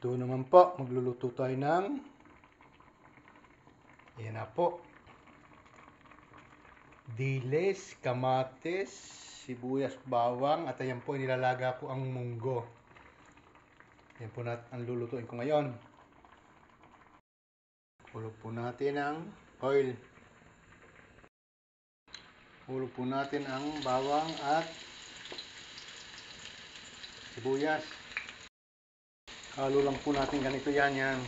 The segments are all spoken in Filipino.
Ito naman po, magluluto tayo ng, ayan na po, dilis, kamatis, sibuyas, bawang, at ayan po, nilalaga ko ang munggo. Ayan po ang lulutuin ko ngayon. Hulog po natin ang oil. Hulog po natin ang bawang at sibuyas. Halo lang po natin ganito yan.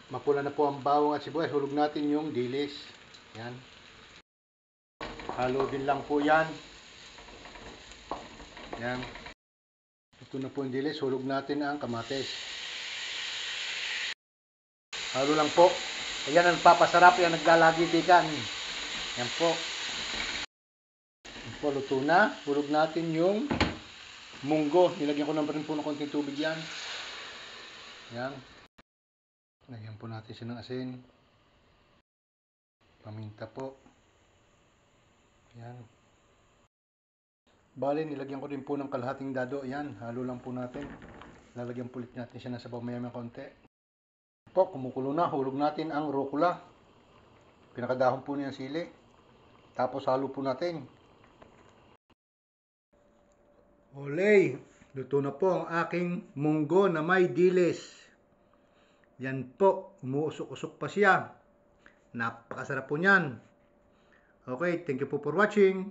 Mapula na po ang bawang at sibuyas. Hulog natin yung dilis. Yan. Halo din lang po yan. Yan. Ito na po yung dilis. Hulog natin ang kamatis. Halo lang po. Ayan ang papasarap. Yan naglalagitikan. Yan po. Yan po, luto na. Hulog natin yung munggo. Nilagyan ko na rin po ng konting tubig yan. Yan. Lagyan po natin siya ng asin. Paminta po. Yan. Bale, nilagyan ko rin po ng kalahating dado. Yan. Halo lang po natin. Lalagyan po ulit natin siya ng sabaw maya-maya konti. Po, kumukulo na. Hulog natin ang rukula. Pinakadahon po niya sili. Tapos halo po natin. Olay, luto na po ang aking munggo na may dilis. Yan po, umuusok-usok pa siya. Napakasarap po niyan. Okay, thank you po for watching.